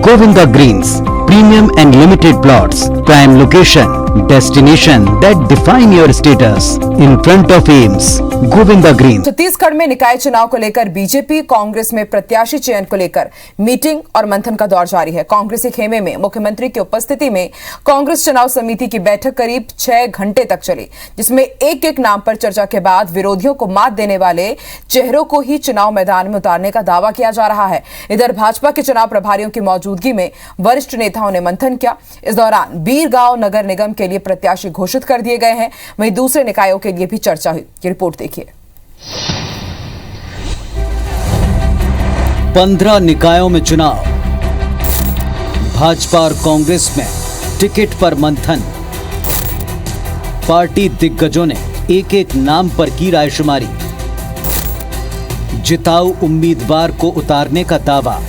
Govinda Greens, premium and limited plots, prime location, destination that define your status, in front of AIIMS, Govinda Greens। Chhattisgarh में निकाय चुनाव को लेकर BJP Congress में प्रत्याशी चयन को लेकर मीटिंग और मंथन का दौर जारी है। कांग्रेसी खेमे में मुख्यमंत्री की उपस्थिति में कांग्रेस चुनाव समिति की बैठक करीब 6 घंटे तक चली, जिसमें एक एक नाम पर चर्चा के बाद विरोधियों को मात देने वाले चेहरों को ही चुनाव मैदान में उतारने का दावा किया जा रहा है। इधर भाजपा के चुनाव प्रभारियों की मौजूदगी में वरिष्ठ नेताओं ने मंथन किया। इस दौरान बीरगांव नगर निगम के लिए प्रत्याशी घोषित कर दिए गए हैं, वहीं दूसरे निकायों के लिए भी चर्चा हुई। ये रिपोर्ट देखिए। 15 निकायों में चुनाव, भाजपा और कांग्रेस में टिकट पर मंथन। पार्टी दिग्गजों ने एक एक नाम पर की रायशुमारी, जिताऊ उम्मीदवार को उतारने का दावा।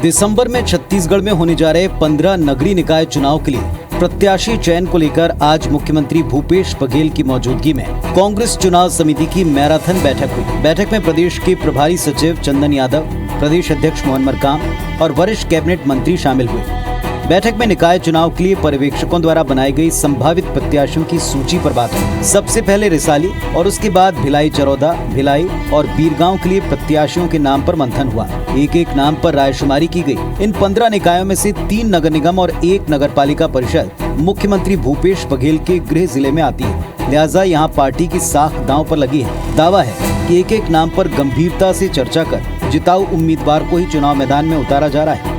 दिसंबर में छत्तीसगढ़ में होने जा रहे 15 नगरीय निकाय चुनाव के लिए प्रत्याशी चयन को लेकर आज मुख्यमंत्री भूपेश बघेल की मौजूदगी में कांग्रेस चुनाव समिति की मैराथन बैठक हुई। बैठक में प्रदेश के प्रभारी सचिव चंदन यादव, प्रदेश अध्यक्ष मोहन मरकाम और वरिष्ठ कैबिनेट मंत्री शामिल हुए। बैठक में निकाय चुनाव के लिए पर्यवेक्षकों द्वारा बनाई गई संभावित प्रत्याशियों की सूची पर बात हुई। सबसे पहले रिसाली और उसके बाद भिलाई चरौदा, भिलाई और बीरगांव के लिए प्रत्याशियों के नाम पर मंथन हुआ। एक एक नाम पर रायशुमारी की गई। इन 15 निकायों में से 3 नगर निगम और 1 नगरपालिका परिषद मुख्यमंत्री भूपेश बघेल के गृह जिले में आती है, लिहाजा यहाँ पार्टी की साख दांव पर लगी है। दावा है कि एक एक नाम पर गंभीरता से चर्चा कर जिताऊ उम्मीदवार को ही चुनाव मैदान में उतारा जा रहा है।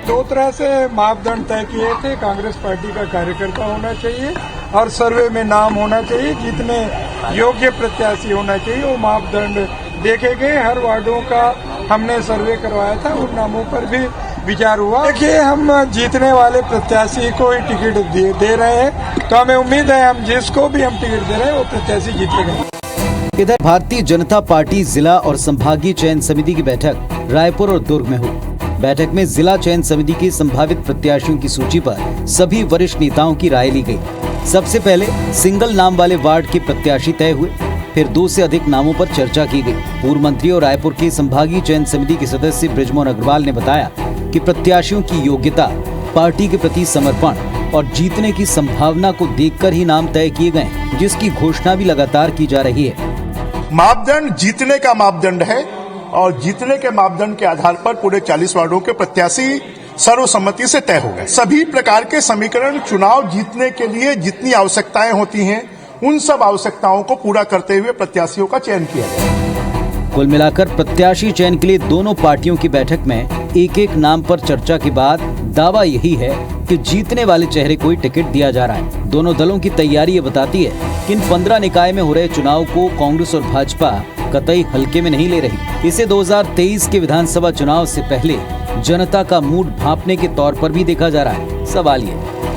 2 तरह से मापदंड तय किए थे। कांग्रेस पार्टी का कार्यकर्ता होना चाहिए और सर्वे में नाम होना चाहिए, जितने योग्य प्रत्याशी होना चाहिए वो मापदंड देखे गए। हर वार्डों का हमने सर्वे करवाया था, उन नामों पर भी विचार हुआ। देखिए, हम जीतने वाले प्रत्याशी को ही टिकट दे रहे हैं, तो हमें उम्मीद है हम जिसको भी हम टिकट दे रहे हैं वो प्रत्याशी जीतेगा। इधर भारतीय जनता पार्टी जिला और संभागीय चयन समिति की बैठक रायपुर और दुर्ग में हुई। बैठक में जिला चयन समिति की संभावित प्रत्याशियों की सूची पर सभी वरिष्ठ नेताओं की राय ली गई। सबसे पहले सिंगल नाम वाले वार्ड के प्रत्याशी तय हुए, फिर 2 से अधिक नामों पर चर्चा की गई। पूर्व मंत्री और रायपुर के संभागीय चयन समिति के सदस्य बृजमोहन अग्रवाल ने बताया कि प्रत्याशियों की योग्यता, पार्टी के प्रति समर्पण और जीतने की संभावना को देखकर ही नाम तय किए गए, जिसकी घोषणा भी लगातार की जा रही है। मापदंड जीतने का मापदंड है और जीतने के मापदंड के आधार पर पूरे 40 वार्डों के प्रत्याशी सर्वसम्मति से तय हो गए। सभी प्रकार के समीकरण चुनाव जीतने के लिए जितनी आवश्यकताएं होती हैं, उन सब आवश्यकताओं को पूरा करते हुए प्रत्याशियों का चयन किया गया। कुल मिलाकर प्रत्याशी चयन के लिए दोनों पार्टियों की बैठक में एक एक नाम पर चर्चा के बाद दावा यही है कि जीतने वाले चेहरे को ही टिकट दिया जा रहा है। दोनों दलों की तैयारी ये बताती है कि इन 15 निकाय में हो रहे चुनाव को कांग्रेस और भाजपा कतई हल्के में नहीं ले रही। इसे 2023 के विधानसभा चुनाव से पहले जनता का मूड भांपने के तौर पर भी देखा जा रहा है। सवाल ये,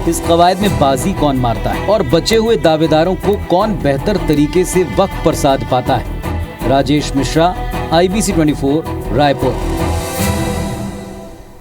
इस कवायद में बाजी कौन मारता है और बचे हुए दावेदारों को कौन बेहतर तरीके से वक्त पर साध पाता है। राजेश मिश्रा, IBC 24, रायपुर।